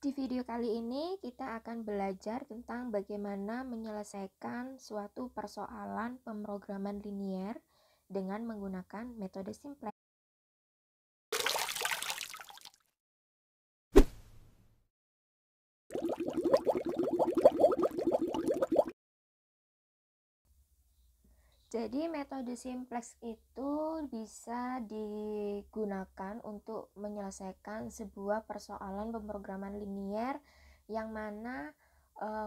Di video kali ini kita akan belajar tentang bagaimana menyelesaikan suatu persoalan pemrograman linier dengan menggunakan metode simplex. Jadi metode simplex itu bisa digunakan untuk menyelesaikan sebuah persoalan pemrograman linier yang mana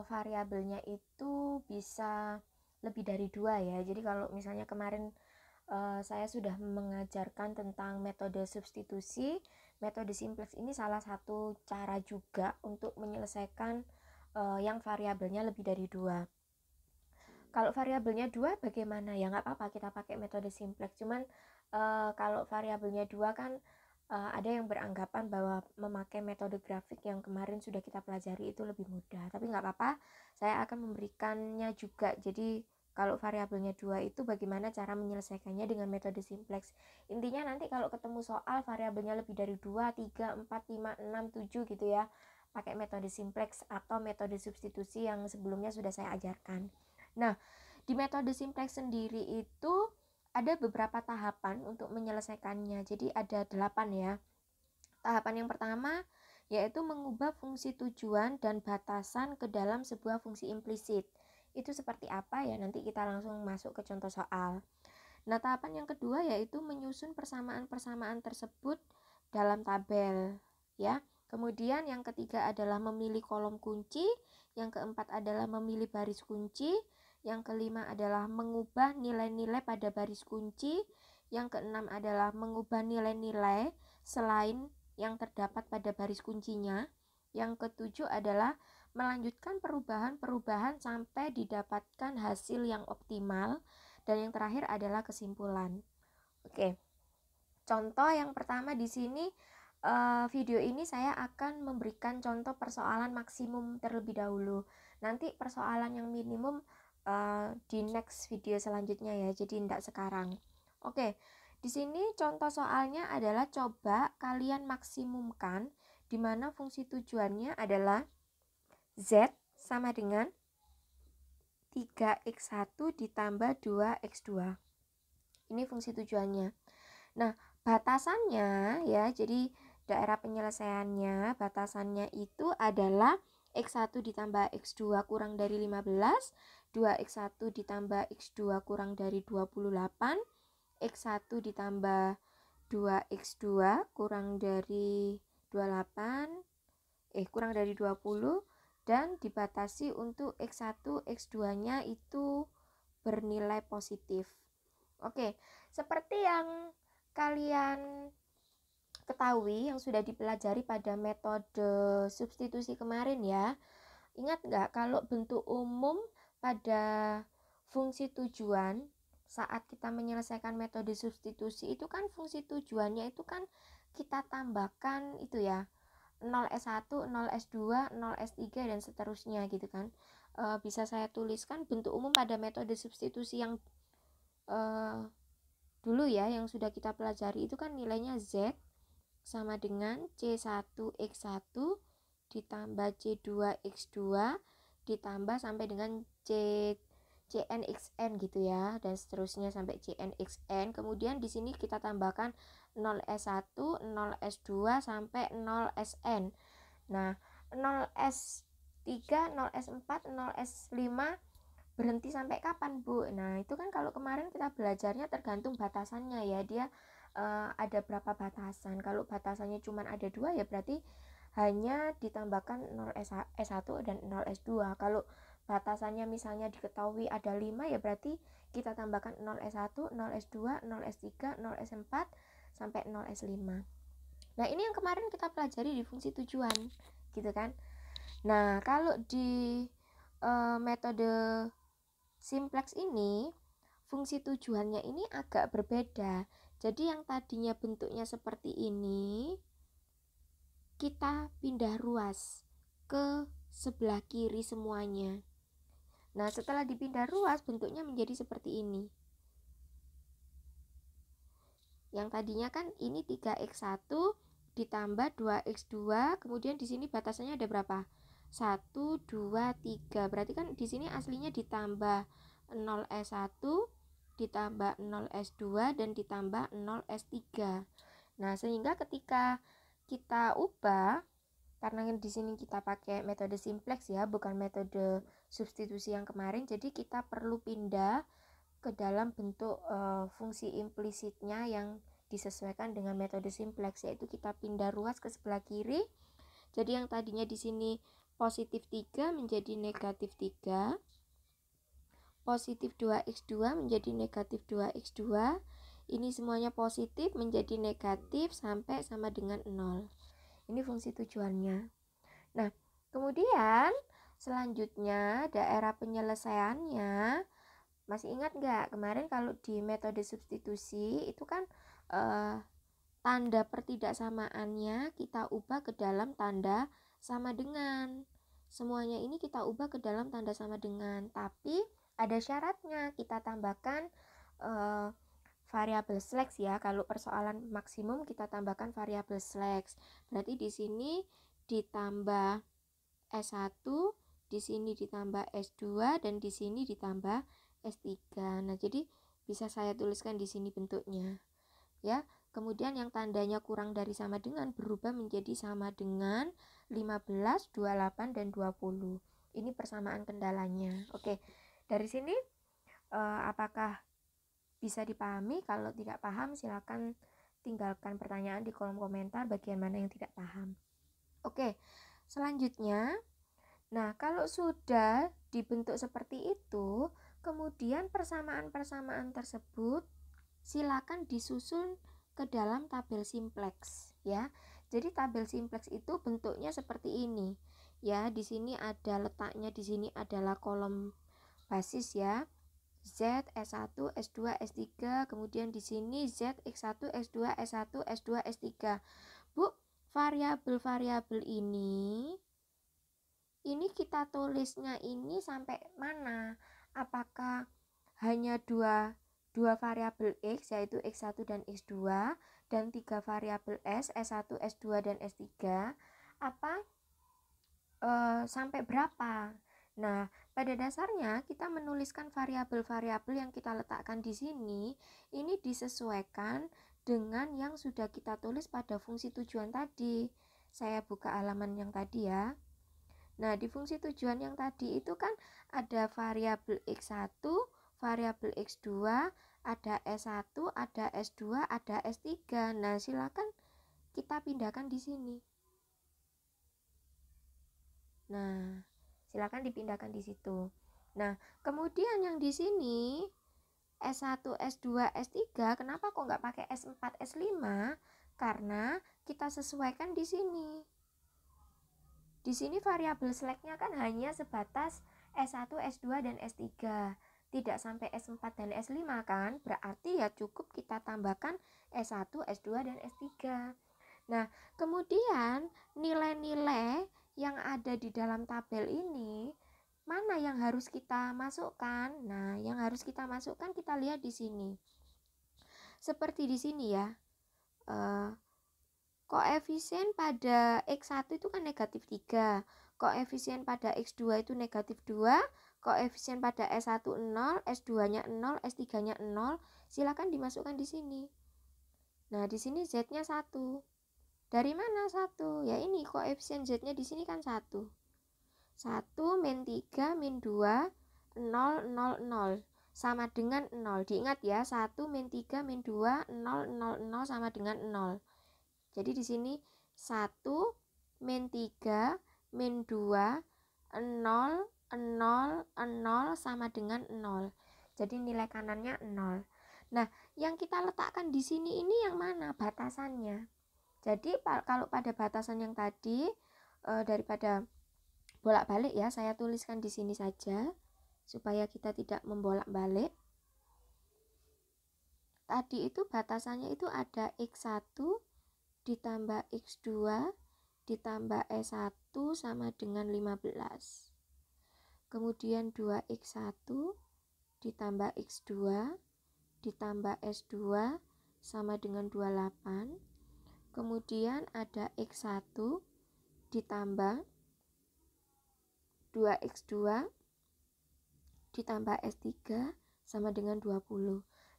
variabelnya itu bisa lebih dari 2 ya. Jadi kalau misalnya kemarin saya sudah mengajarkan tentang metode substitusi, metode simplex ini salah satu cara juga untuk menyelesaikan yang variabelnya lebih dari 2. Kalau variabelnya 2 bagaimana? Ya nggak apa-apa kita pakai metode simplex. Cuman kalau variabelnya 2 kan ada yang beranggapan bahwa memakai metode grafik yang kemarin sudah kita pelajari itu lebih mudah. Tapi nggak apa-apa, saya akan memberikannya juga. Jadi kalau variabelnya 2 itu bagaimana cara menyelesaikannya dengan metode simplex. Intinya nanti kalau ketemu soal variabelnya lebih dari 2, 3, 4, 5, 6, 7 gitu ya, pakai metode simplex atau metode substitusi yang sebelumnya sudah saya ajarkan. Nah, di metode simplex sendiri itu ada beberapa tahapan untuk menyelesaikannya. Jadi ada 8 ya. Tahapan yang pertama yaitu mengubah fungsi tujuan dan batasan ke dalam sebuah fungsi implisit. Itu seperti apa ya? Nanti kita langsung masuk ke contoh soal. Nah, tahapan yang kedua yaitu menyusun persamaan-persamaan tersebut dalam tabel, ya. Kemudian yang ketiga adalah memilih kolom kunci, yang keempat adalah memilih baris kunci, yang kelima adalah mengubah nilai-nilai pada baris kunci, yang keenam adalah mengubah nilai-nilai selain yang terdapat pada baris kuncinya, yang ketujuh adalah melanjutkan perubahan-perubahan sampai didapatkan hasil yang optimal, dan yang terakhir adalah kesimpulan. Oke. Contoh yang pertama di sini video ini saya akan memberikan contoh persoalan maksimum terlebih dahulu. Nanti persoalan yang minimum di next video selanjutnya ya. Jadi tidak sekarang. Oke. Di sini contoh soalnya adalah coba kalian maksimumkan di mana fungsi tujuannya adalah Z sama dengan 3x1 ditambah 2x2. Ini fungsi tujuannya. Nah, batasannya ya, jadi daerah penyelesaiannya, batasannya itu adalah x1 ditambah x2 kurang dari 15, 2x1 ditambah x2 kurang dari 28, x1 ditambah 2x2 kurang dari 28, kurang dari 20, dan dibatasi untuk x1, x2-nya itu bernilai positif. Oke, seperti yang kalian ketahui yang sudah dipelajari pada metode substitusi kemarin ya. Ingat nggak kalau bentuk umum pada fungsi tujuan saat kita menyelesaikan metode substitusi itu kan fungsi tujuannya itu kan kita tambahkan itu ya 0S1, 0S2, 0S3 dan seterusnya gitu kan. Bisa saya tuliskan bentuk umum pada metode substitusi yang dulu ya yang sudah kita pelajari itu kan nilainya Z sama dengan C1X1 ditambah C2X2 ditambah sampai dengan CNXN gitu ya, dan seterusnya sampai CNXN. Kemudian di sini kita tambahkan 0S1, 0S2 sampai 0SN. Nah, 0S3, 0S4, 0S5 berhenti sampai kapan, Bu? Nah, itu kan kalau kemarin kita belajarnya tergantung batasannya ya. Dia ada berapa batasan. Kalau batasannya cuma ada 2 ya berarti hanya ditambahkan 0S1 dan 0S2. Kalau batasannya misalnya diketahui ada 5 ya berarti kita tambahkan 0S1, 0S2, 0S3, 0S4 sampai 0S5. Nah, ini yang kemarin kita pelajari di fungsi tujuan, gitu kan. Nah, kalau di metode simplex ini fungsi tujuannya ini agak berbeda. Jadi yang tadinya bentuknya seperti ini kita pindah ruas ke sebelah kiri semuanya. Nah, setelah dipindah ruas bentuknya menjadi seperti ini. Yang tadinya kan ini 3x1 ditambah 2x2, kemudian di sini batasannya ada berapa? 1, 2, 3. Berarti kan di sini aslinya ditambah 0S1, ditambah 0S2, dan ditambah 0S3. Nah, sehingga ketika kita ubah, karena di sini kita pakai metode simplex ya, bukan metode substitusi yang kemarin, jadi kita perlu pindah ke dalam bentuk fungsi implisitnya yang disesuaikan dengan metode simplex, yaitu kita pindah ruas ke sebelah kiri. Jadi yang tadinya di sini positif 3 menjadi negatif 3, positif 2x2 menjadi negatif 2x2, ini semuanya positif menjadi negatif sampai sama dengan 0. Ini fungsi tujuannya. Nah, kemudian selanjutnya daerah penyelesaiannya, masih ingat nggak kemarin kalau di metode substitusi itu kan tanda pertidaksamaannya kita ubah ke dalam tanda sama dengan. Semuanya ini kita ubah ke dalam tanda sama dengan, tapi ada syaratnya, kita tambahkan variabel slash ya. Kalau persoalan maksimum kita tambahkan variabel slash. Berarti di sini ditambah S1, di sini ditambah S2, dan di sini ditambah S3. Nah, jadi bisa saya tuliskan di sini bentuknya. Ya, kemudian yang tandanya kurang dari sama dengan berubah menjadi sama dengan 15, 28, dan 20. Ini persamaan kendalanya. Oke, dari sini apakah bisa dipahami? Kalau tidak paham silakan tinggalkan pertanyaan di kolom komentar bagian mana yang tidak paham. Oke, selanjutnya, nah kalau sudah dibentuk seperti itu, kemudian persamaan-persamaan tersebut silakan disusun ke dalam tabel simplex ya. Jadi tabel simplex itu bentuknya seperti ini ya. Di sini ada letaknya, di sini adalah kolom basis ya. Z, S1, S2, S3, kemudian di sini Z, X1, X2, S1, S2, S3. Bu, variabel-variabel ini kita tulisnya ini sampai mana? Apakah hanya dua variabel X, yaitu X1 dan X2, dan 3 variabel S, S1, S2, dan S3, apa sampai berapa? Nah, pada dasarnya kita menuliskan variabel-variabel yang kita letakkan di sini, ini disesuaikan dengan yang sudah kita tulis pada fungsi tujuan tadi. Saya buka halaman yang tadi ya. Nah, di fungsi tujuan yang tadi itu kan ada variabel X1, variabel X2, ada S1, ada S2, ada S3. Nah, silakan kita pindahkan di sini. Nah, silakan dipindahkan di situ. Nah, kemudian yang di sini S1, S2, S3, kenapa kok nggak pakai S4, S5? Karena kita sesuaikan di sini. Di sini variabel slash-nya kan hanya sebatas S1, S2, dan S3. Tidak sampai S4 dan S5 kan? Berarti ya cukup kita tambahkan S1, S2, dan S3. Nah, kemudian nilai-nilai yang ada di dalam tabel ini mana yang harus kita masukkan? Nah, yang harus kita masukkan kita lihat di sini. Seperti di sini ya. Koefisien pada X1 itu kan negatif 3. Koefisien pada X2 itu negatif 2. Koefisien pada S1 0, S2-nya 0, S3-nya 0. Silakan dimasukkan di sini. Nah, di sini Z-nya 1. Dari mana 1? Ya ini koefisien Z-nya di sini kan 1. 1 min 3 min 2 0 0 0 sama dengan 0. Diingat ya, 1 min 3 min 2 0 0 0 sama dengan 0. Jadi di sini 1 min 3 min 2 0 0 0 sama dengan 0. Jadi nilai kanannya 0. Nah, yang kita letakkan di sini ini yang mana batasannya? Jadi kalau pada batasan yang tadi daripada bolak-balik ya, saya tuliskan di sini saja supaya kita tidak membolak-balik. Tadi itu batasannya itu ada X1 ditambah X2 ditambah S1 sama dengan 15. Kemudian 2X1 ditambah X2 ditambah S2 sama dengan 28. kemudian ada X1 ditambah 2X2 ditambah S3 sama dengan 20.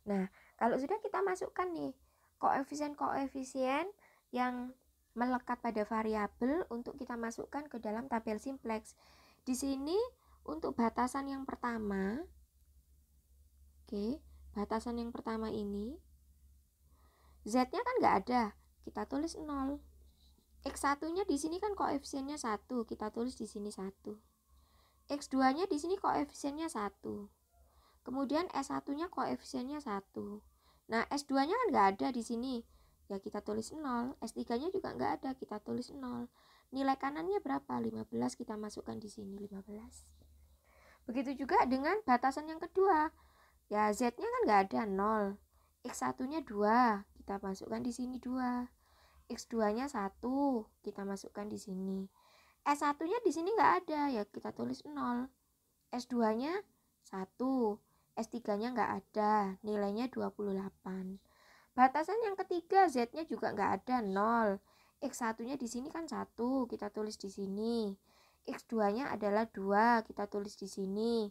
Nah, kalau sudah kita masukkan nih koefisien-koefisien yang melekat pada variabel untuk kita masukkan ke dalam tabel simplex. Di sini untuk batasan yang pertama, batasan yang pertama ini, Z-nya kan nggak ada, kita tulis 0. X1-nya di sini kan koefisiennya 1, kita tulis di sini 1. X2-nya di sini koefisiennya 1. Kemudian S1-nya koefisiennya 1. Nah, S2-nya kan nggak ada di sini. Ya kita tulis 0. S3-nya juga nggak ada, kita tulis 0. Nilai kanannya berapa? 15, kita masukkan di sini 15. Begitu juga dengan batasan yang kedua. Ya, Z-nya kan nggak ada, 0. X1-nya 2, kita masukkan di sini 2. X2-nya 1, kita masukkan di sini. S1-nya di sini nggak ada, ya kita tulis 0. S2-nya 1, S3-nya nggak ada, nilainya 28. Batasan yang ketiga, Z-nya juga nggak ada, 0. X1-nya di sini kan 1, kita tulis di sini. X2-nya adalah 2, kita tulis di sini.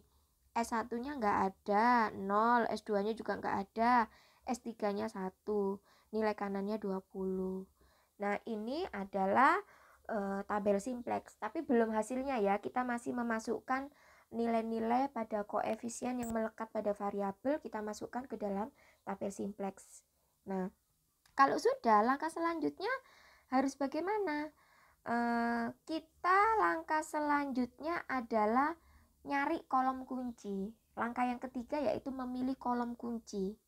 S1-nya nggak ada, 0. S2-nya juga nggak ada, S3-nya 1. Nilai kanannya 20. Nah, ini adalah tabel simplex, tapi belum hasilnya ya. Kita masih memasukkan nilai-nilai pada koefisien yang melekat pada variabel, kita masukkan ke dalam tabel simplex. Nah, kalau sudah, langkah selanjutnya harus bagaimana? Kita langkah selanjutnya adalah nyari kolom kunci. Langkah yang ketiga yaitu memilih kolom kunci.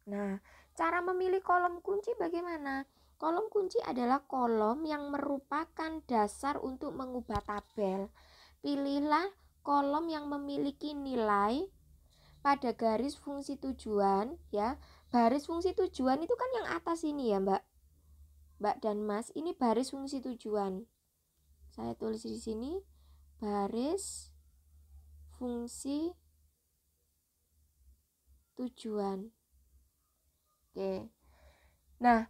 Nah, cara memilih kolom kunci bagaimana? Kolom kunci adalah kolom yang merupakan dasar untuk mengubah tabel. Pilihlah kolom yang memiliki nilai pada garis fungsi tujuan, ya. Baris fungsi tujuan itu kan yang atas ini ya, Mbak dan Mas. Ini baris fungsi tujuan. Saya tulis di sini baris fungsi tujuan. Oke. Nah,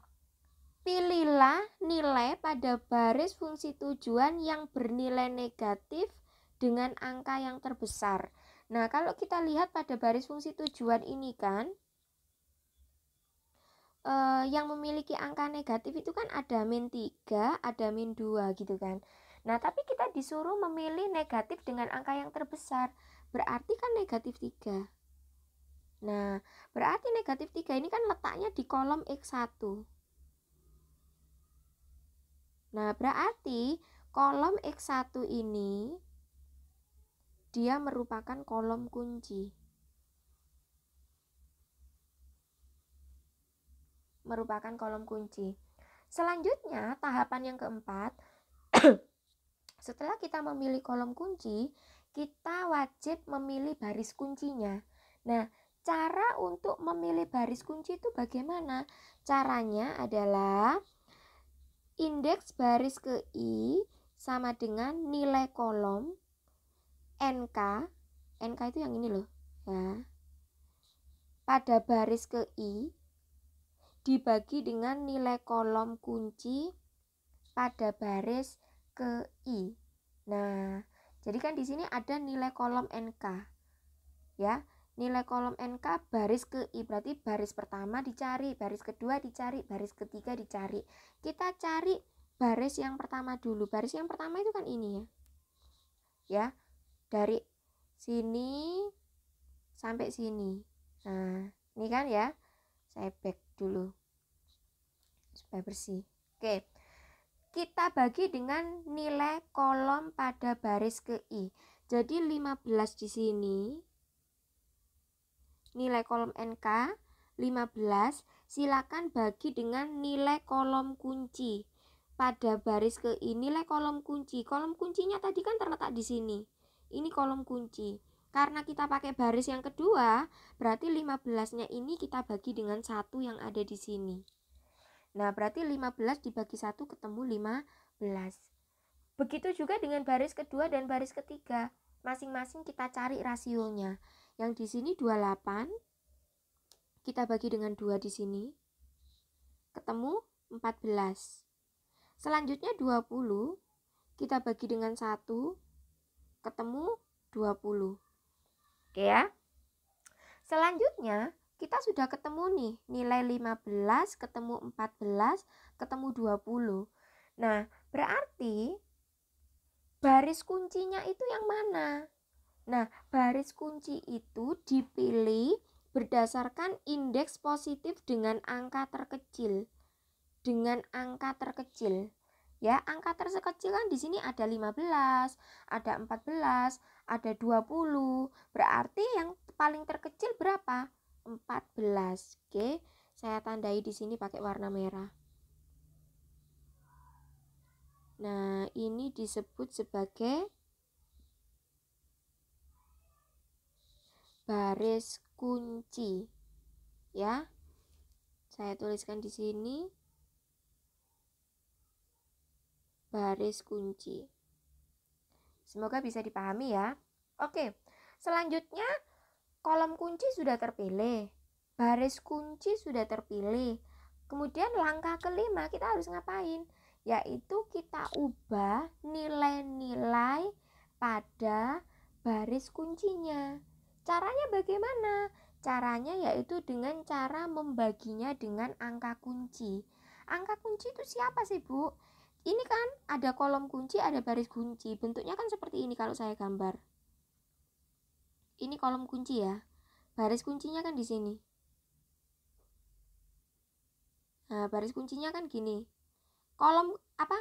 pilihlah nilai pada baris fungsi tujuan yang bernilai negatif dengan angka yang terbesar. Nah, kalau kita lihat pada baris fungsi tujuan ini kan, yang memiliki angka negatif itu kan ada min 3, ada min 2 gitu kan. Nah, tapi kita disuruh memilih negatif dengan angka yang terbesar. Berarti kan negatif 3. Nah, berarti negatif 3 ini kan letaknya di kolom X1. Nah, berarti kolom X1 ini dia merupakan kolom kunci. Merupakan kolom kunci. Selanjutnya, tahapan yang keempat, setelah kita memilih kolom kunci, kita wajib memilih baris kuncinya. Nah, cara untuk memilih baris kunci itu bagaimana? Caranya adalah indeks baris ke I sama dengan nilai kolom NK. NK itu yang ini loh, ya. Pada baris ke I dibagi dengan nilai kolom kunci pada baris ke I. Nah, jadi kan di sini ada nilai kolom NK. Ya, nilai kolom NK baris ke I, berarti baris pertama dicari, baris kedua dicari, baris ketiga dicari. Kita cari baris yang pertama dulu. Baris yang pertama itu kan ini ya. Ya, dari sini sampai sini. Nah, ini kan ya. Saya back dulu supaya bersih. Oke. Kita bagi dengan nilai kolom pada baris ke I. Jadi 15 di sini. Nilai kolom NK 15, silakan bagi dengan nilai kolom kunci pada baris ke I. Nilai kolom kunci. Kolom kuncinya tadi kan terletak di sini. Ini kolom kunci. Karena kita pakai baris yang kedua, berarti 15-nya ini kita bagi dengan 1 yang ada di sini. Nah, berarti 15 dibagi 1 ketemu 15. Begitu juga dengan baris kedua dan baris ketiga. Masing-masing kita cari rasionya. Yang di sini 28, kita bagi dengan 2 di sini. Ketemu 14. Selanjutnya 20 kita bagi dengan 1, ketemu 20. Oke ya. Selanjutnya kita sudah ketemu nih nilai 15, ketemu 14, ketemu 20. Nah, berarti baris kuncinya itu yang mana? Nah, baris kunci itu dipilih berdasarkan indeks positif dengan angka terkecil. Dengan angka terkecil. Ya, angka terkecil kan di sini ada 15, ada 14, ada 20. Berarti yang paling terkecil berapa? 14. Oke, saya tandai di sini pakai warna merah. Nah, ini disebut sebagai baris kunci. Ya. Saya tuliskan di sini baris kunci. Semoga bisa dipahami ya. Oke, selanjutnya kolom kunci sudah terpilih, baris kunci sudah terpilih. Kemudian langkah kelima kita harus ngapain? Yaitu kita ubah nilai-nilai pada baris kuncinya. Caranya bagaimana? Caranya yaitu dengan cara membaginya dengan angka kunci. Angka kunci itu siapa sih, Bu? Ini kan ada kolom kunci, ada baris kunci. Bentuknya kan seperti ini kalau saya gambar. Ini kolom kunci ya. Baris kuncinya kan di sini. Nah, baris kuncinya kan gini. Kolom apa?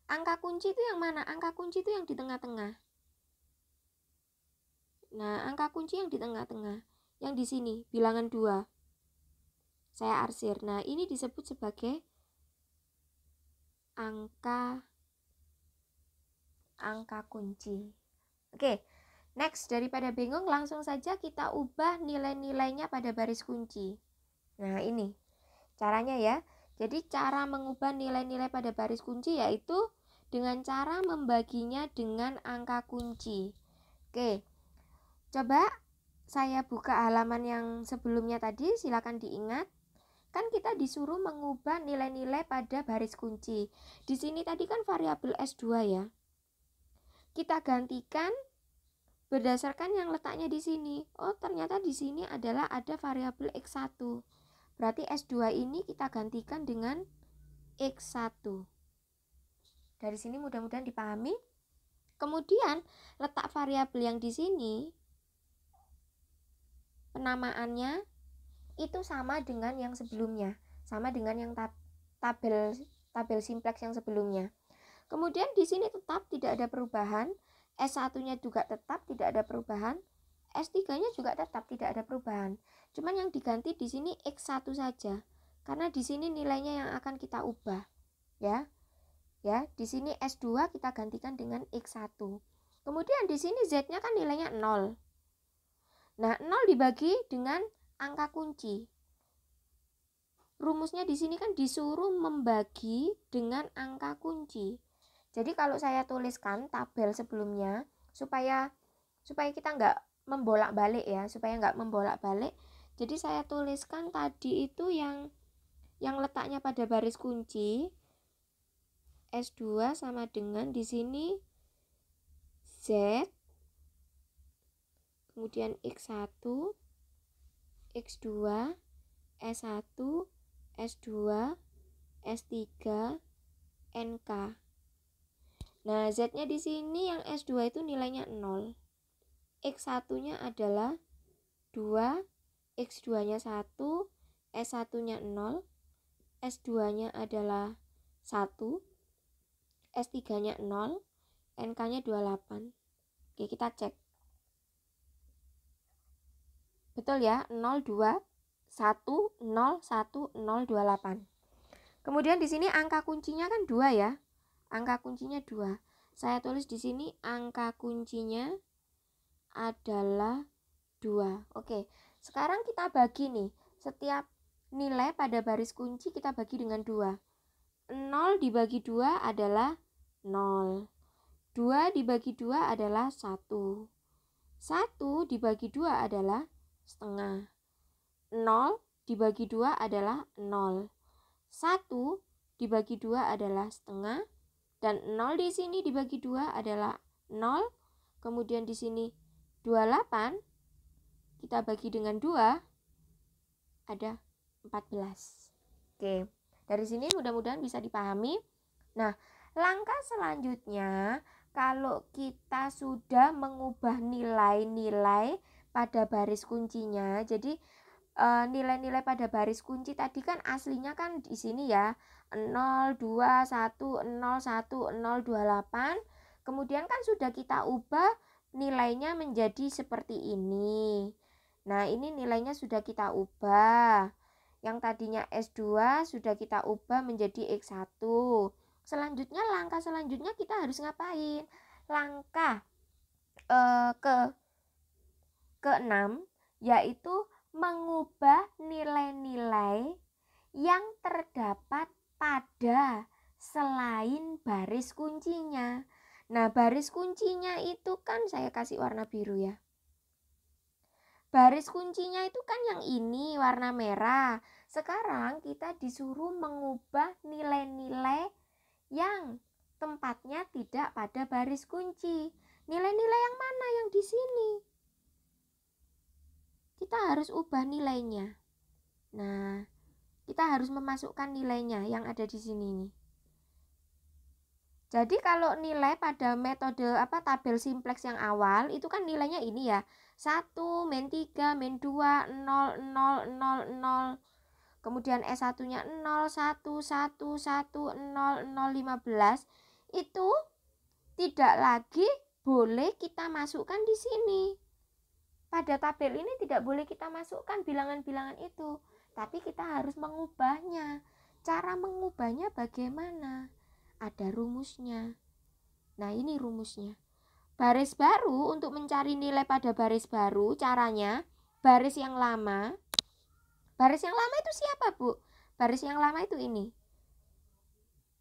Angka kunci itu yang mana? Angka kunci itu yang di tengah-tengah. Nah, angka kunci yang di tengah-tengah. Yang di sini, bilangan 2. Saya arsir. Nah, ini disebut sebagai angka kunci. Oke. Next, daripada bingung, langsung saja kita ubah nilai-nilainya pada baris kunci. Nah, ini caranya ya. Jadi cara mengubah nilai-nilai pada baris kunci yaitu dengan cara membaginya dengan angka kunci. Oke, coba saya buka halaman yang sebelumnya tadi, silakan diingat. Kan kita disuruh mengubah nilai-nilai pada baris kunci. Di sini tadi kan variabel S2 ya. Kita gantikan berdasarkan yang letaknya di sini. Oh, ternyata di sini adalah ada variabel X1. Berarti S2 ini kita gantikan dengan X1. Dari sini mudah-mudahan dipahami. Kemudian letak variabel yang di sini penamaannya itu sama dengan yang sebelumnya, sama dengan yang tabel simplex yang sebelumnya. Kemudian di sini tetap tidak ada perubahan, S1-nya juga tetap tidak ada perubahan, S3-nya juga tetap tidak ada perubahan. Cuman yang diganti di sini X1 saja. Karena di sini nilainya yang akan kita ubah. Ya. Ya, di sini S2 kita gantikan dengan X1. Kemudian di sini Z-nya kan nilainya 0. Nah, 0 dibagi dengan angka kunci. Rumusnya di sini kan disuruh membagi dengan angka kunci. Jadi kalau saya tuliskan tabel sebelumnya supaya kita nggak membolak-balik ya, jadi saya tuliskan tadi itu yang letaknya pada baris kunci S2 sama dengan di sini Z, kemudian X1, X2, S1, S2, S3, NK. Nah, Z-nya di sini yang S2 itu nilainya 0. X1-nya adalah 2, X2-nya 1, S1-nya 0, S2-nya adalah 1, S3-nya 0, NK-nya 28. Oke, kita cek. Betul ya? 0, 2, 1, 0, 1, 0, 28. Kemudian di sini angka kuncinya kan 2 ya. Angka kuncinya 2. Saya tulis di sini angka kuncinya adalah 2. Oke, sekarang kita bagi nih. Setiap nilai pada baris kunci kita bagi dengan 2. 0 dibagi 2 adalah 0. 2 dibagi 2 adalah 1. 1 dibagi 2 adalah setengah. 0 dibagi 2 adalah 0. 1 dibagi 2 adalah setengah, dan 0 di sini dibagi 2 adalah 0. Kemudian di sini 28 kita bagi dengan 2 ada 14. Oke, dari sini mudah-mudahan bisa dipahami. Nah, langkah selanjutnya kalau kita sudah mengubah nilai-nilai pada baris kuncinya, jadi nilai-nilai pada baris kunci tadi kan aslinya kan di sini ya 0, 2, 1, 0, 1, 0, 28. Kemudian kan sudah kita ubah nilainya menjadi seperti ini. Nah, ini nilainya sudah kita ubah. Yang tadinya S2 sudah kita ubah menjadi X1. Selanjutnya, langkah selanjutnya kita harus ngapain? Langkah ke-6 yaitu mengubah nilai-nilai yang terdapat pada selain baris kuncinya. Nah, baris kuncinya itu kan saya kasih warna biru ya. Baris kuncinya itu kan yang ini warna merah. Sekarang kita disuruh mengubah nilai-nilai yang tempatnya tidak pada baris kunci. Nilai-nilai yang mana yang di sini? Kita harus ubah nilainya. Nah, kita harus memasukkan nilainya yang ada di sini nih. Jadi kalau nilai pada metode tabel simplex yang awal itu kan nilainya ini ya. 1, min 3, min 2, 0, 0, 0, 0. Kemudian S1-nya 0, 1, 1, 1, 0, 0, 15. Itu tidak lagi boleh kita masukkan di sini. Pada tabel ini tidak boleh kita masukkan bilangan-bilangan itu. Tapi kita harus mengubahnya. Cara mengubahnya bagaimana? Ada rumusnya. Nah, ini rumusnya. Baris baru, untuk mencari nilai pada baris baru, caranya baris yang lama. Baris yang lama itu siapa, Bu? Baris yang lama itu ini.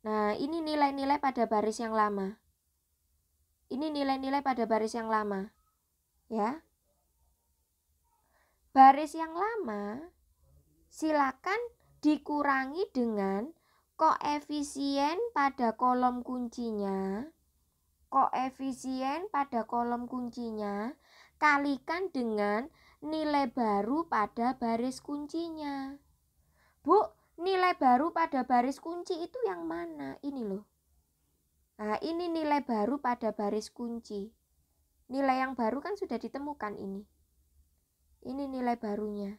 Nah, ini nilai-nilai pada baris yang lama. Ini nilai-nilai pada baris yang lama. Ya. Baris yang lama silakan dikurangi dengan koefisien pada kolom kuncinya. Koefisien pada kolom kuncinya kalikan dengan nilai baru pada baris kuncinya. Bu, nilai baru pada baris kunci itu yang mana? Ini loh. Nah, ini nilai baru pada baris kunci. Nilai yang baru kan sudah ditemukan ini. Ini nilai barunya.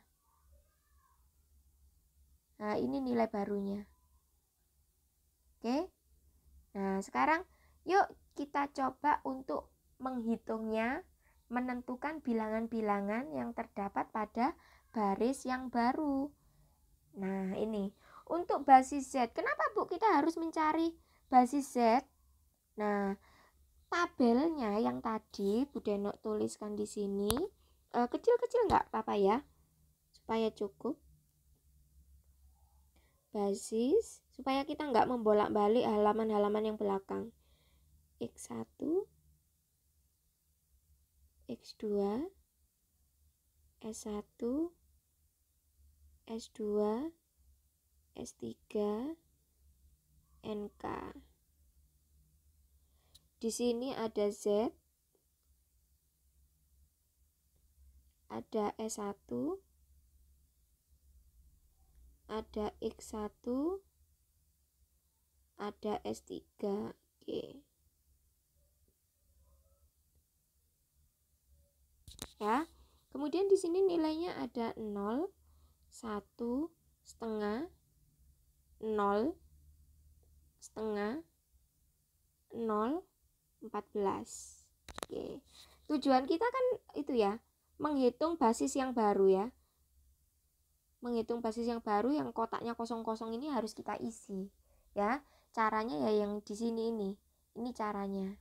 Nah, ini nilai barunya. Oke. Nah, sekarang yuk kita coba untuk menghitungnya, menentukan bilangan-bilangan yang terdapat pada baris yang baru. Nah, ini untuk basis Z. Kenapa, Bu, kita harus mencari basis Z? Nah, tabelnya yang tadi Bu Denok tuliskan di sini kecil-kecil nggak apa-apa ya, supaya cukup. Basis supaya kita nggak membolak-balik halaman-halaman yang belakang. X1, X2, S1, S2, S3, NK. Di sini ada Z, ada S1, ada X1, ada S3. Oke. Ya. Kemudian di sini nilainya ada 0, 1, setengah, 0, setengah, 0, 14. Oke. Tujuan kita kan itu ya, menghitung basis yang baru ya. Menghitung basis yang baru yang kotaknya kosong-kosong ini harus kita isi ya. Caranya ya yang di sini ini. Ini caranya.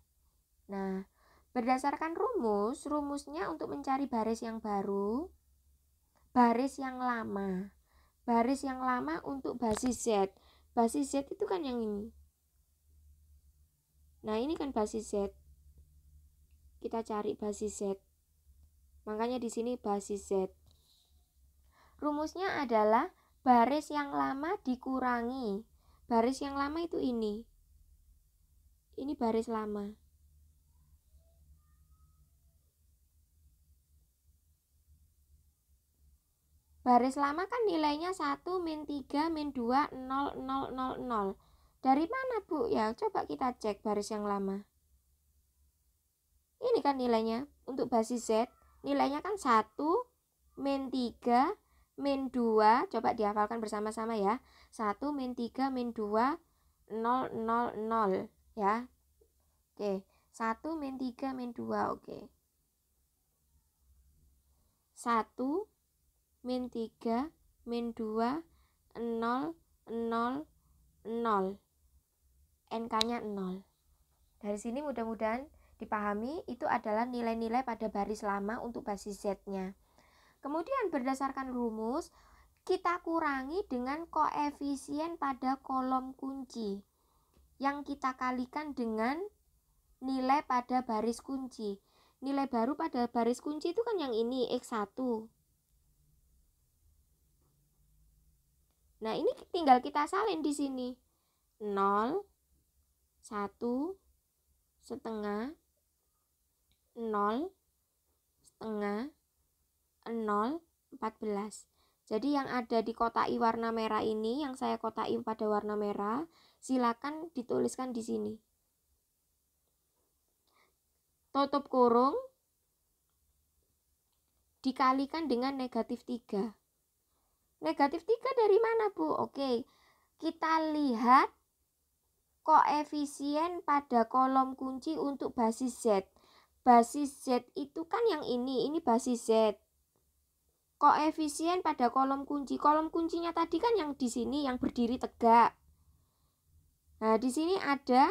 Nah, berdasarkan rumusnya untuk mencari baris yang baru, baris yang lama. Baris yang lama untuk basis Z. Basis Z itu kan yang ini. Nah, ini kan basis Z. Kita cari basis Z. Makanya di sini basis Z. Rumusnya adalah baris yang lama dikurangi Baris yang lama itu ini. Ini baris lama. Baris lama kan nilainya 1, min 3, min 2, 0, 0, 0, 0. Dari mana, Bu? Ya, coba kita cek baris yang lama. Ini kan nilainya. Untuk basis Z, nilainya kan 1, min 3, min 2. Coba dihafalkan bersama-sama ya. 1, min 3, min 2, 0, 0, 0. Ya. Oke. 1, min 3, min 2. Oke. 1, min 3, min 2, 0, 0, 0. NK-nya 0. Dari sini mudah-mudahan dipahami itu adalah nilai-nilai pada baris lama untuk basis Z-nya. Kemudian berdasarkan rumus, kita kurangi dengan koefisien pada kolom kunci yang kita kalikan dengan nilai pada baris kunci. Nilai baru pada baris kunci itu kan yang ini, X1. Nah, ini tinggal kita salin di sini. 0, 1, setengah, 0, setengah, 0, 14. Jadi yang ada di kotai warna merah ini, yang saya kotai pada warna merah, silakan dituliskan di sini. Tutup kurung dikalikan dengan negatif 3. Negatif 3 dari mana, Bu? Oke, kita lihat koefisien pada kolom kunci untuk basis Z. Basis Z itu kan yang ini basis Z. Koefisien pada kolom kuncinya tadi kan yang di sini yang berdiri tegak. Nah, di sini ada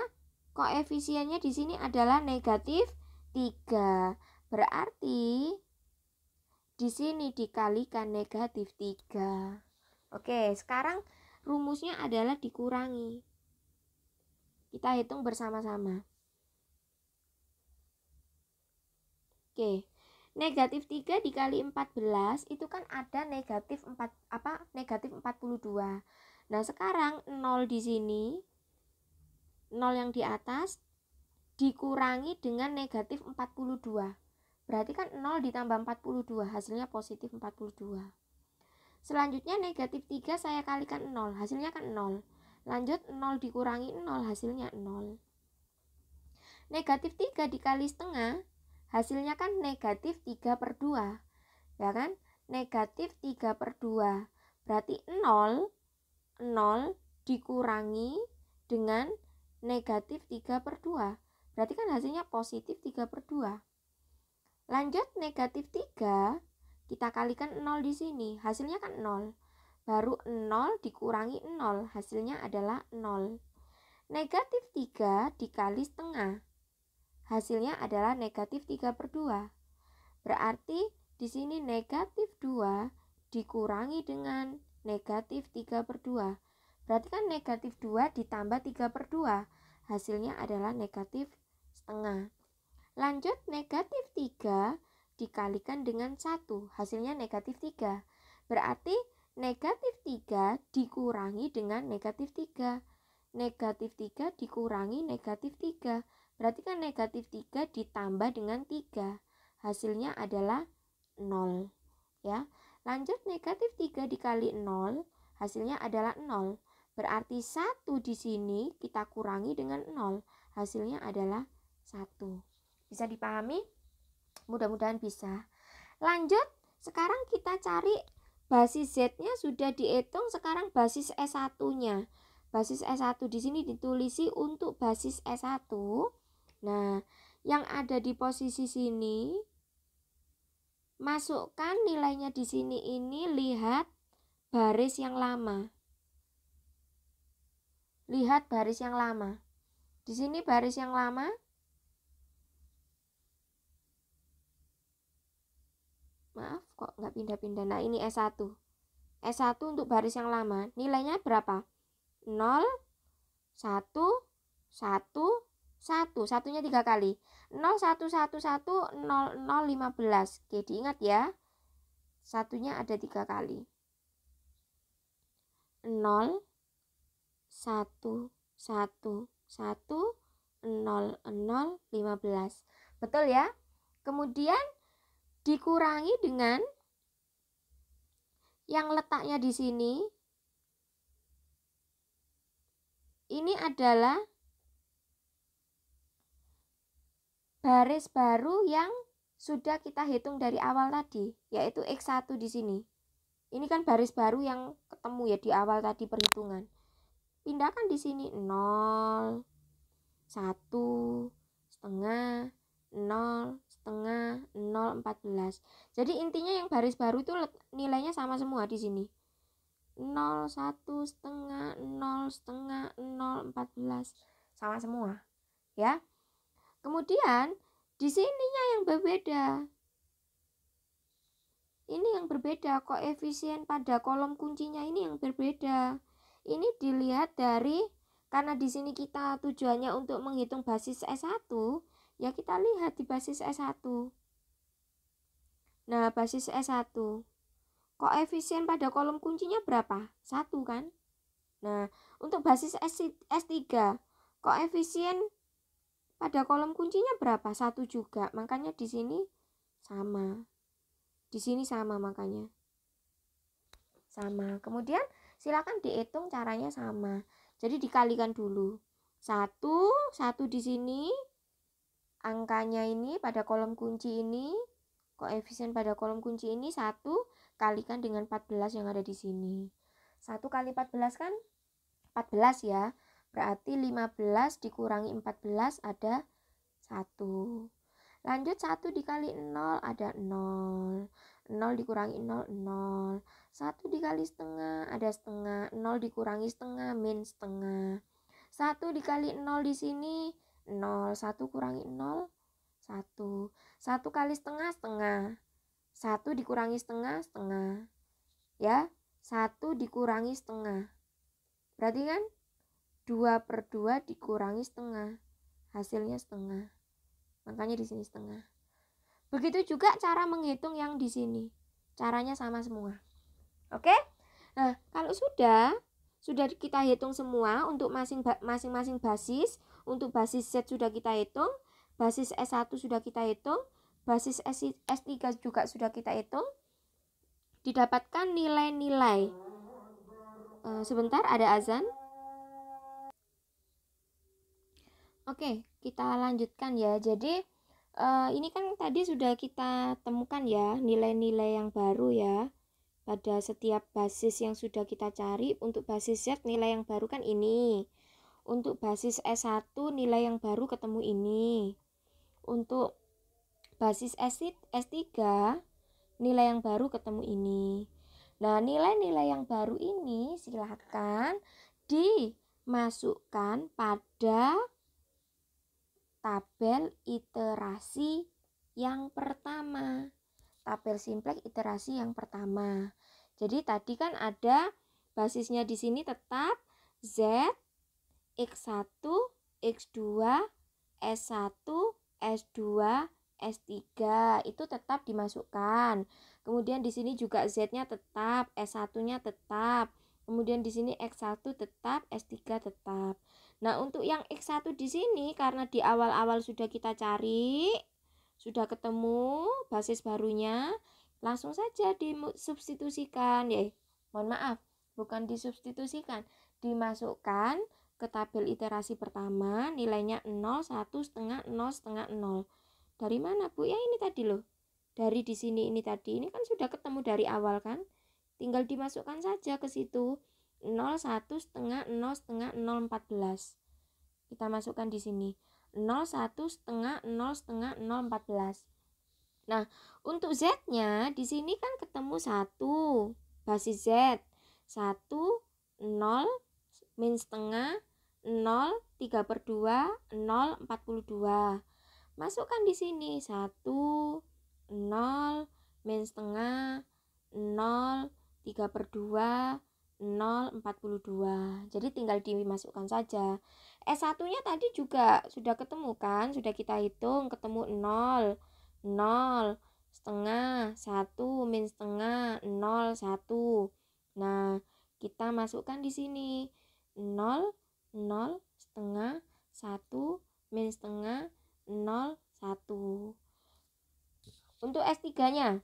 koefisiennya, di sini adalah negatif 3. Berarti di sini dikalikan negatif 3. Oke, sekarang rumusnya adalah dikurangi. Kita hitung bersama-sama. Oke. Negatif 3 dikali 14 itu kan ada negatif 42. Nah, sekarang 0 di sini, 0 yang di atas dikurangi dengan negatif 42. Berarti kan 0 ditambah 42, hasilnya positif 42. Selanjutnya negatif 3 saya kalikan 0, hasilnya kan 0. Lanjut 0 dikurangi 0, hasilnya 0. Negatif 3 dikali setengah, hasilnya kan negatif 3/2, ya kan? Negatif 3/2, berarti 0 dikurangi dengan negatif 3/2, berarti kan hasilnya positif 3/2. Lanjut negatif 3, kita kalikan 0 di sini, hasilnya kan 0. Baru 0 dikurangi 0, hasilnya adalah 0. Negatif 3 dikali setengah, hasilnya adalah negatif 3/2. Berarti di sini negatif 2 dikurangi dengan negatif 3/2. Berarti kan negatif 2 ditambah 3/2. Hasilnya adalah negatif setengah. Lanjut negatif 3 dikalikan dengan 1. Hasilnya negatif 3. Berarti negatif 3 dikurangi dengan negatif 3. Negatif 3 dikurangi negatif 3. Berarti kan negatif 3 ditambah dengan 3. Hasilnya adalah 0. Ya. Lanjut negatif 3 dikali 0, hasilnya adalah 0. Berarti 1 di sini kita kurangi dengan 0. Hasilnya adalah 1. Bisa dipahami? Mudah-mudahan bisa. Lanjut, sekarang kita cari basis Z-nya sudah dihitung, sekarang basis S1-nya. Basis S1 di sini ditulisi untuk basis S1. Nah, yang ada di posisi sini, masukkan nilainya di sini ini, lihat baris yang lama. Lihat baris yang lama. Di sini baris yang lama. Maaf, kok nggak pindah-pindah. Nah, ini S1. S1 untuk baris yang lama. Nilainya berapa? 0, 1, 1, 1. Satunya 3 kali. 0, 1, 1, 1, 0, 0, 15. Oke, diingat ya. Satunya ada 3 kali. 0, 1, 1, 1, 0, 0, 15. Betul ya? Kemudian dikurangi dengan yang letaknya di sini. Ini adalah baris baru yang sudah kita hitung dari awal tadi, yaitu X1 di sini. Ini kan baris baru yang ketemu ya di awal tadi perhitungan. Pindahkan di sini 0, 1, setengah, 0, setengah, 0, 14. Jadi intinya yang baris baru itu nilainya sama semua di sini. 0, 1, setengah, 0, setengah, 0, 14. Sama semua. Ya. Kemudian di sininya yang berbeda. Ini yang berbeda, koefisien pada kolom kuncinya ini yang berbeda. Ini dilihat dari, karena di sini kita tujuannya untuk menghitung basis S1, ya kita lihat di basis S1. Nah, basis S1. Koefisien pada kolom kuncinya berapa? 1 kan? Nah, untuk basis S3, koefisien pada kolom kuncinya berapa? 1 juga. Makanya di sini sama. Di sini sama makanya. Sama. Kemudian silakan dihitung caranya sama. Jadi dikalikan dulu. 1 di sini. Angkanya ini pada kolom kunci ini. Koefisien pada kolom kunci ini 1 kalikan dengan 14 yang ada di sini. 1 kali 14 kan 14 ya. Berarti 15 dikurangi 14 ada 1. Lanjut 1 dikali 0 ada 0. 0 dikurangi 0, 0. 1 dikali setengah ada setengah. 0 dikurangi setengah min setengah. 1 dikali 0 di sini 0. 1 kurangi 0, 1. 1 kali setengah, setengah. 1 dikurangi setengah, setengah. Ya, 1 dikurangi setengah. Berarti kan 2/2 dikurangi setengah. Hasilnya setengah. Makanya di sini setengah. Begitu juga cara menghitung yang di sini. Caranya sama semua. Oke? Nah, kalau sudah kita hitung semua untuk masing-masing basis. Untuk basis Z sudah kita hitung, basis S1 sudah kita hitung, basis S3 juga sudah kita hitung. Didapatkan nilai-nilai. Sebentar, ada azan. Oke, kita lanjutkan ya. Jadi ini kan tadi sudah kita temukan ya nilai-nilai yang baru ya pada setiap basis yang sudah kita cari. Untuk basis Z nilai yang baru kan ini. Untuk basis S1 nilai yang baru ketemu ini. Untuk basis S3 nilai yang baru ketemu ini. Nah, nilai-nilai yang baru ini silahkan dimasukkan pada tabel iterasi yang pertama. Tabel simplex iterasi yang pertama. Jadi tadi kan ada basisnya di sini tetap Z, X1, X2, S1, S2, S3 itu tetap dimasukkan. Kemudian di sini juga Z-nya tetap, S1-nya tetap. Kemudian di sini X1 tetap, S3 tetap. Nah, untuk yang X1 di sini karena di awal-awal sudah kita cari, sudah ketemu basis barunya, langsung saja disubstitusikan. Mohon maaf, bukan disubstitusikan, dimasukkan ke tabel iterasi pertama, nilainya 0, 1, setengah, 0, setengah, 0. Dari mana, Bu? Ya ini tadi loh. Dari di sini ini tadi. Ini kan sudah ketemu dari awal kan? Tinggal dimasukkan saja ke situ. 0, 1, setengah, 0, setengah, 0, 14. Kita masukkan di sini. 0, 1, setengah, 0, setengah, 0, 14. Nah, untuk Z-nya di sini kan ketemu 1. Basis Z. 1, 0, min setengah, 0, 3/2, 0, 42. Masukkan di sini 1, 0, min setengah, 0, 3/2, 0, 42. Jadi tinggal dimasukkan saja. S1-nya tadi juga sudah ketemu kan? Sudah kita hitung, ketemu 0, 0, setengah, 1, min setengah, 0, 1. Nah, kita masukkan di sini. 0, 0, setengah, 1, min setengah, 0, 1. Untuk S3-nya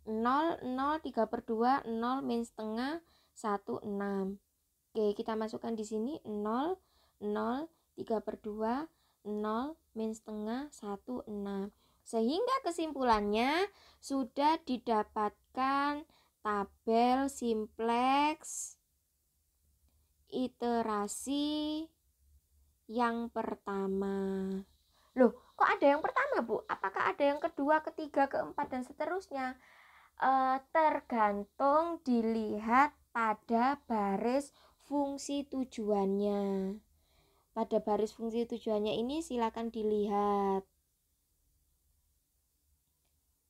0, 0, 3/2, 0, min setengah, 1, 6. Oke, kita masukkan di sini 0, 0, 3/2, 0, min setengah, 1, 6. Sehingga kesimpulannya sudah didapatkan tabel simplex iterasi yang pertama. Loh, kok ada yang pertama, Bu? Apakah ada yang kedua, ketiga, keempat, dan seterusnya? Tergantung dilihat pada baris fungsi tujuannya. Pada baris fungsi tujuannya ini silakan dilihat.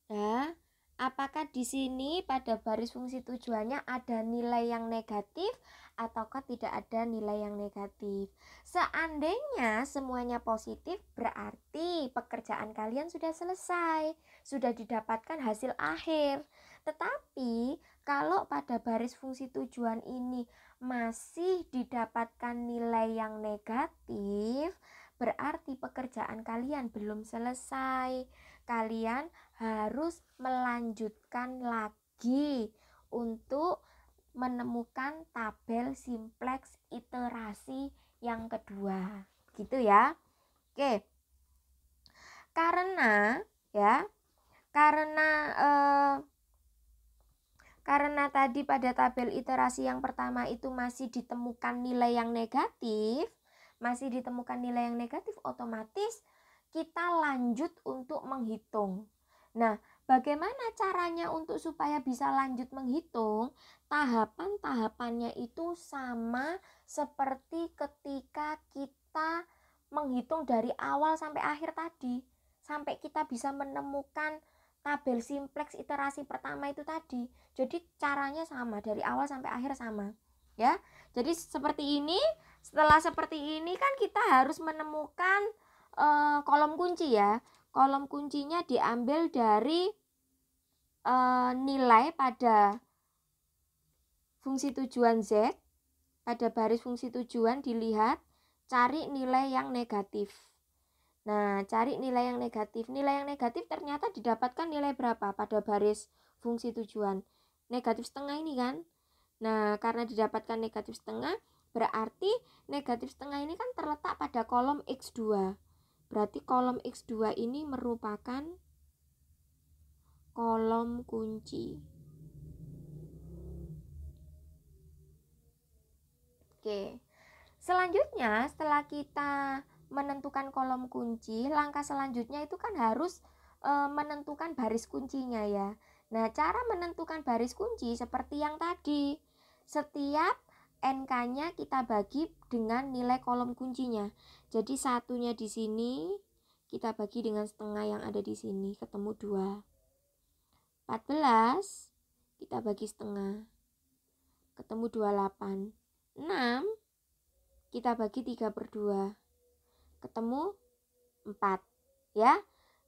Nah, apakah di sini pada baris fungsi tujuannya ada nilai yang negatif ataukah tidak ada nilai yang negatif? Seandainya semuanya positif, berarti pekerjaan kalian sudah selesai, sudah didapatkan hasil akhir. Tetapi kalau pada baris fungsi tujuan ini masih didapatkan nilai yang negatif, berarti pekerjaan kalian belum selesai. Kalian harus melanjutkan lagi untuk menemukan tabel simplex iterasi yang kedua, gitu ya. Oke, karena tadi pada tabel iterasi yang pertama itu masih ditemukan nilai yang negatif, otomatis kita lanjut untuk menghitung. Nah, bagaimana caranya untuk supaya bisa lanjut menghitung? Tahapan-tahapannya itu sama seperti ketika kita menghitung dari awal sampai akhir tadi, sampai kita bisa menemukan tabel simplex iterasi pertama itu tadi. Jadi caranya sama, dari awal sampai akhir sama, ya. Jadi seperti ini. Setelah seperti ini kan kita harus menemukan kolom kunci ya. Kolom kuncinya diambil dari nilai pada fungsi tujuan Z. Pada baris fungsi tujuan dilihat, cari nilai yang negatif. Nah, cari nilai yang negatif. Nilai yang negatif ternyata didapatkan nilai berapa pada baris fungsi tujuan? Negatif setengah ini kan. Nah, karena didapatkan negatif setengah, berarti negatif setengah ini kan terletak pada kolom X2. Berarti kolom X2 ini merupakan kolom kunci. Oke. Selanjutnya, setelah kita menentukan kolom kunci, langkah selanjutnya itu kan harus menentukan baris kuncinya ya. Nah, cara menentukan baris kunci seperti yang tadi. Setiap NK-nya kita bagi dengan nilai kolom kuncinya. Jadi satunya di sini kita bagi dengan setengah yang ada di sini, ketemu 2. 14 kita bagi setengah, ketemu 28. 6 kita bagi 3/2, ketemu 4 ya.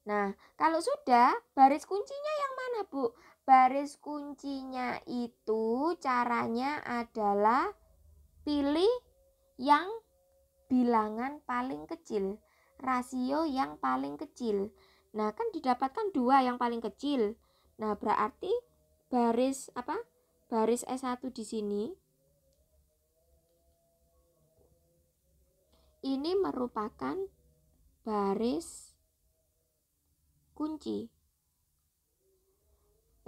Nah, kalau sudah, baris kuncinya yang mana, Bu? Baris kuncinya itu caranya adalah pilih yang bilangan paling kecil, rasio yang paling kecil. Nah, kan didapatkan 2 yang paling kecil. Nah, berarti baris Baris S1 di sini ini merupakan baris kunci.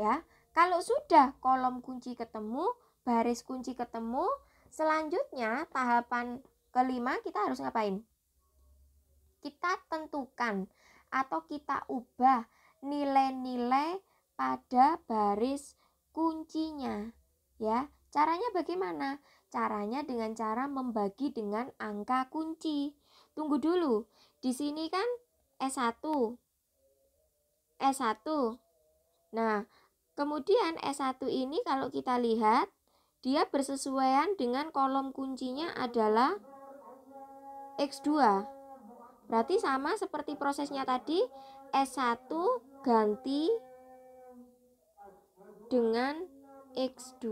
Ya, kalau sudah kolom kunci ketemu, baris kunci ketemu, selanjutnya tahapan kelima kita harus ngapain? Kita tentukan atau kita ubah nilai-nilai pada baris kuncinya. Ya, caranya bagaimana? Caranya dengan cara membagi dengan angka kunci. Tunggu dulu. Di sini kan S1. Nah, kemudian S1 ini kalau kita lihat, dia bersesuaian dengan kolom kuncinya adalah X2. Berarti sama seperti prosesnya tadi, S1 ganti dengan X2.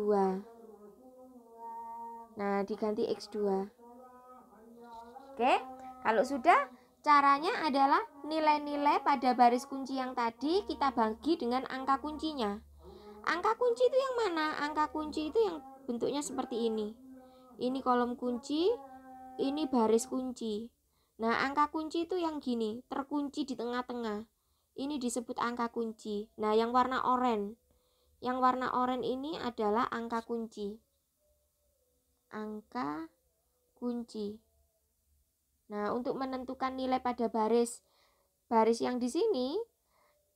Nah, diganti X2. Oke, kalau sudah, caranya adalah nilai-nilai pada baris kunci yang tadi kita bagi dengan angka kuncinya. Angka kunci itu yang mana? Angka kunci itu yang bentuknya seperti ini. Ini kolom kunci, ini baris kunci. Nah, angka kunci itu yang gini, terkunci di tengah-tengah. Ini disebut angka kunci. Nah, yang warna oranye. Yang warna oranye ini adalah angka kunci. Angka kunci. Nah, untuk menentukan nilai pada baris yang di sini,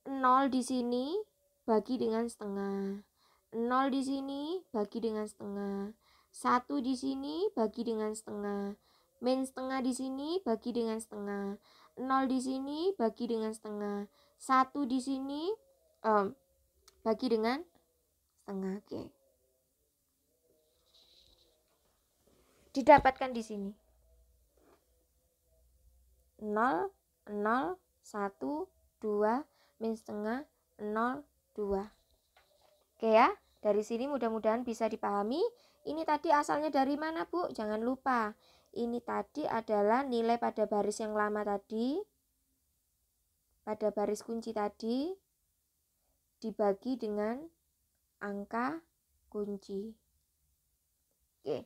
0 di sini bagi dengan setengah. 0 di sini bagi dengan setengah. 1 di sini bagi dengan setengah. Min setengah di sini bagi dengan setengah. 0 di sini bagi dengan setengah. 1 di sini bagi dengan setengah. Oke. Didapatkan di sini. 0, 0, 1, 2, min setengah, 0, 2. Oke ya, dari sini mudah-mudahan bisa dipahami. Ini tadi asalnya dari mana, Bu? Jangan lupa, ini tadi adalah nilai pada baris yang lama tadi, pada baris kunci tadi, dibagi dengan angka kunci. Oke,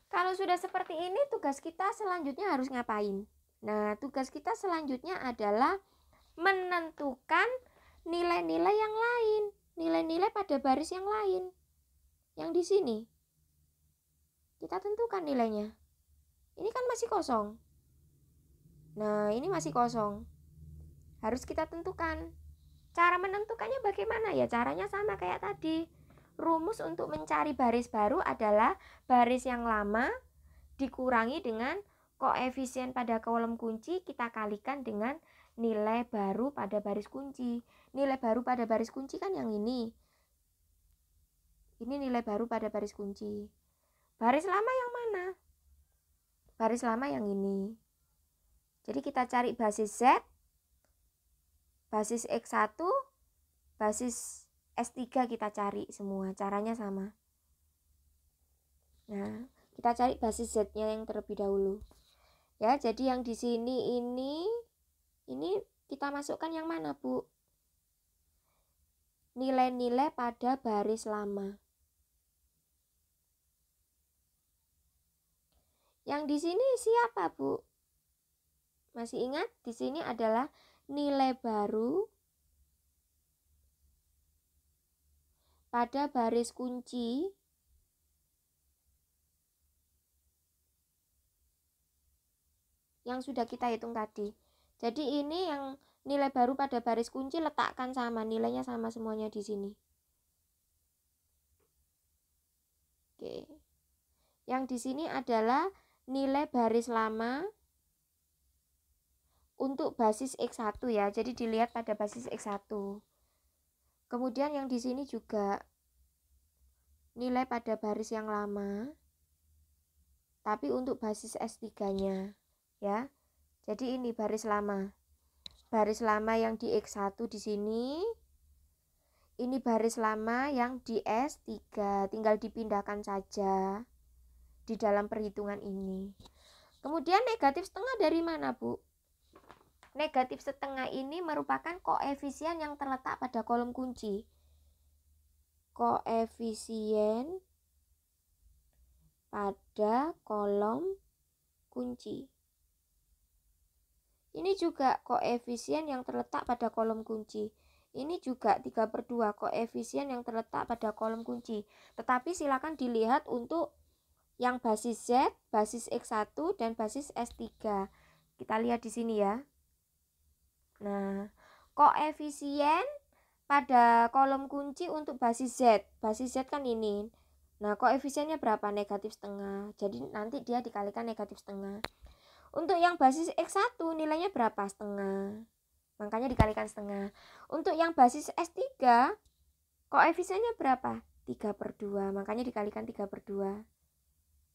kalau sudah seperti ini, tugas kita selanjutnya harus ngapain? Nah, tugas kita selanjutnya adalah menentukan nilai-nilai yang lain, nilai-nilai pada baris yang lain. Yang di sini kita tentukan nilainya. Ini kan masih kosong. Nah, ini masih kosong. Harus kita tentukan. Cara menentukannya bagaimana ya? Caranya sama kayak tadi. Rumus untuk mencari baris baru adalah baris yang lama dikurangi dengan koefisien pada kolom kunci, kita kalikan dengan nilai baru pada baris kunci. Nilai baru pada baris kunci kan yang ini. Ini nilai baru pada baris kunci. Baris lama yang mana? Baris lama yang ini. Jadi kita cari basis Z, basis X1, basis S3 kita cari semua. Caranya sama. Nah, kita cari basis Z-nya yang terlebih dahulu. Ya, jadi yang di sini ini kita masukkan yang mana, Bu? Nilai-nilai pada baris lama. Yang di sini siapa, Bu? Masih ingat? Di sini adalah nilai baru pada baris kunci yang sudah kita hitung tadi. Jadi ini yang nilai baru pada baris kunci, letakkan sama, nilainya sama semuanya di sini. Oke. Yang di sini adalah nilai baris lama untuk basis X1 ya. Jadi dilihat pada basis X1. Kemudian yang di sini juga nilai pada baris yang lama, tapi untuk basis S3-nya. Ya, jadi ini baris lama yang di X1 di sini, ini baris lama yang di S3, tinggal dipindahkan saja di dalam perhitungan ini. Kemudian negatif setengah dari mana, Bu? Negatif setengah ini merupakan koefisien yang terletak pada kolom kunci. Koefisien pada kolom kunci. Ini juga koefisien yang terletak pada kolom kunci. Ini juga 3/2 koefisien yang terletak pada kolom kunci. Tetapi silakan dilihat untuk yang basis Z, basis X1, dan basis S3. Kita lihat di sini ya. Nah, koefisien pada kolom kunci untuk basis Z. Basis Z kan ini. Nah, koefisiennya berapa? Negatif setengah. Jadi nanti dia dikalikan negatif setengah. Untuk yang basis X1 nilainya berapa? Setengah. Makanya dikalikan setengah. Untuk yang basis S3 koefisiennya berapa? 3/2. Makanya dikalikan 3/2.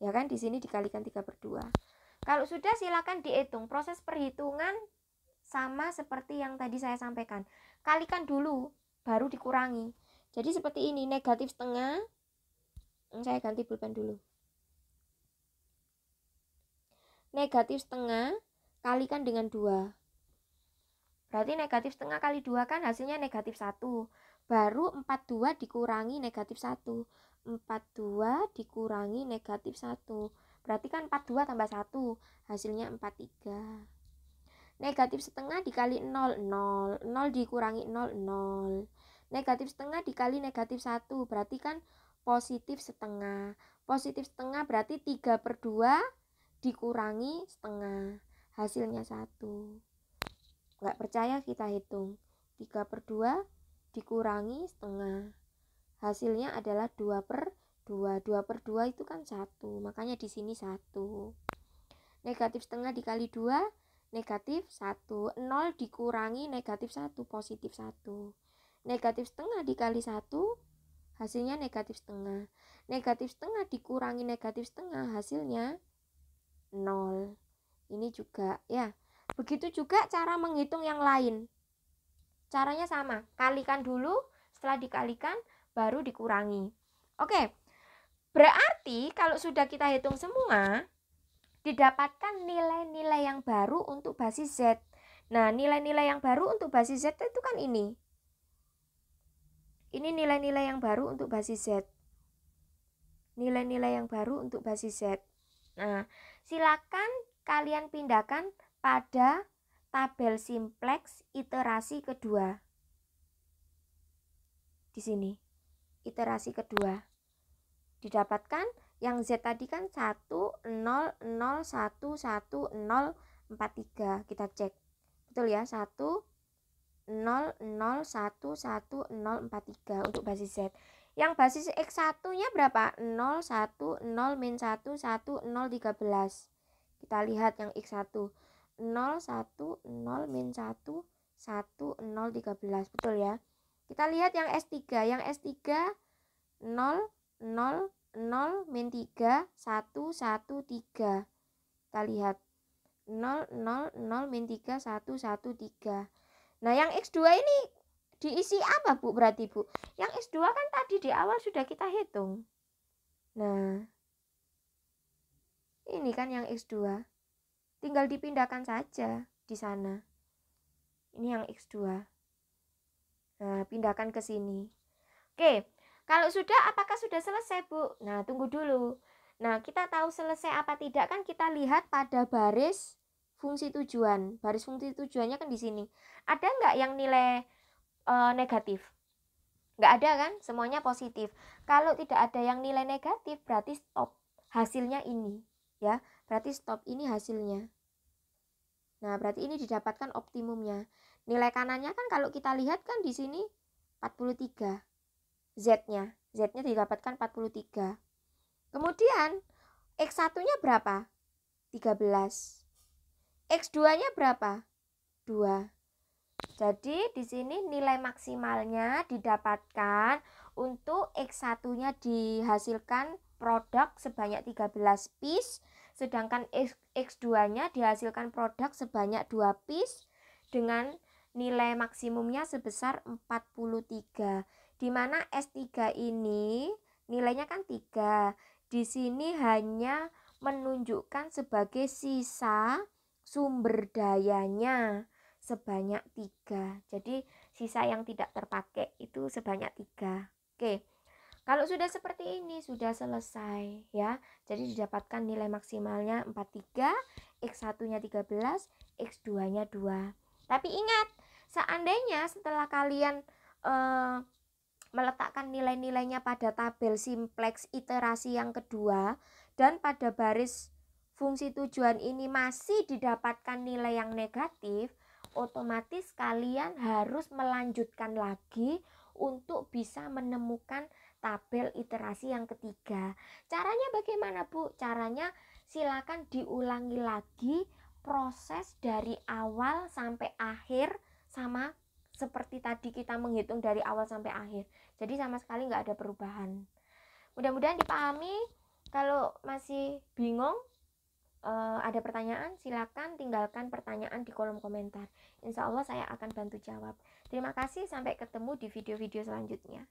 Ya kan, di sini dikalikan 3/2. Kalau sudah, silakan dihitung. Proses perhitungan sama seperti yang tadi saya sampaikan. Kalikan dulu, baru dikurangi. Jadi seperti ini, negatif setengah. Saya ganti pulpen dulu. negatif setengah kalikan dengan 2. Berarti negatif setengah kali 2 kan hasilnya negatif 1. Baru 42 dikurangi negatif 1. 42 dikurangi negatif 1. Berarti kan 42 tambah 1. Hasilnya 43. Negatif setengah dikali 0. 0. 0 dikurangi 0. 0. Negatif setengah dikali negatif 1. Berarti kan positif setengah. Positif setengah berarti 3/2 dikurangi setengah. Hasilnya 1. Nggak percaya kita hitung. 3/2 dikurangi setengah. Hasilnya adalah 2/2. 2/2 itu kan 1. Makanya di sini 1. Negatif setengah dikali 2, negatif 1. 0 dikurangi negatif 1, positif 1. Negatif setengah dikali 1, hasilnya negatif setengah. Negatif setengah dikurangi negatif setengah, hasilnya 0. Ini juga ya. Begitu juga cara menghitung yang lain. Caranya sama, kalikan dulu, setelah dikalikan baru dikurangi. Oke, berarti kalau sudah kita hitung semua, didapatkan nilai-nilai yang baru untuk basis Z. Nah, nilai-nilai yang baru untuk basis Z itu kan ini. Ini nilai-nilai yang baru untuk basis Z. Nilai-nilai yang baru untuk basis Z. Nah, silakan kalian pindahkan pada tabel simplex iterasi kedua. Di sini, iterasi kedua. Didapatkan yang Z tadi kan 1, 0, 0, 1, 1, 0, 4, 3. Kita cek. Betul ya? 1, 0, 0, 1, 1, 0, 4, 3 untuk basis Z. Yang basis X1-nya berapa? 0, 1, 0, min 1, 1, 0, 13. Kita lihat yang X1. 0, 1, 0, min 1, 1, 0, 13. Betul ya? Kita lihat yang S3. Yang S3, 0, 0, 0, min 3, 1, 1, 3. Kita lihat. 0, 0, 0, min 3, 1, 1, 3. Nah, yang X2 ini diisi apa, Bu? Berarti, Bu, yang X2 kan tadi di awal sudah kita hitung. Nah, ini kan yang X2. Tinggal dipindahkan saja di sana. Ini yang X2. Nah, pindahkan ke sini. Oke, kalau sudah, apakah sudah selesai, Bu? Nah, tunggu dulu. Nah, kita tahu selesai apa tidak kan kita lihat pada baris fungsi tujuan. Baris fungsi tujuannya kan di sini. Ada nggak yang nilai negatif? Nggak ada kan? Semuanya positif. Kalau tidak ada yang nilai negatif, berarti stop. Hasilnya ini. Ya, berarti stop, ini hasilnya. Nah, berarti ini didapatkan optimumnya. Nilai kanannya kan kalau kita lihat kan di sini 43. Z-nya. Z-nya didapatkan 43. Kemudian X1-nya berapa? 13. X2-nya berapa? 2. Jadi di sini nilai maksimalnya didapatkan untuk X1-nya dihasilkan produk sebanyak 13 piece, sedangkan X2-nya dihasilkan produk sebanyak 2 piece dengan nilai maksimumnya sebesar 43. Di mana S3 ini nilainya kan 3. Di sini hanya menunjukkan sebagai sisa sumber dayanya sebanyak 3. Jadi sisa yang tidak terpakai itu sebanyak 3. Oke. Kalau sudah seperti ini sudah selesai ya. Jadi didapatkan nilai maksimalnya 43, X1-nya 13, X2-nya 2. Tapi ingat, seandainya setelah kalian meletakkan nilai-nilainya pada tabel simplex iterasi yang kedua dan pada baris fungsi tujuan ini masih didapatkan nilai yang negatif, otomatis kalian harus melanjutkan lagi untuk bisa menemukan tabel iterasi yang ketiga. Caranya bagaimana, Bu? Caranya silakan diulangi lagi proses dari awal sampai akhir sama seperti tadi kita menghitung dari awal sampai akhir. Jadi sama sekali nggak ada perubahan. Mudah-mudahan dipahami. Kalau masih bingung, ada pertanyaan, silakan tinggalkan pertanyaan di kolom komentar. Insya Allah saya akan bantu jawab. Terima kasih, sampai ketemu di video-video selanjutnya.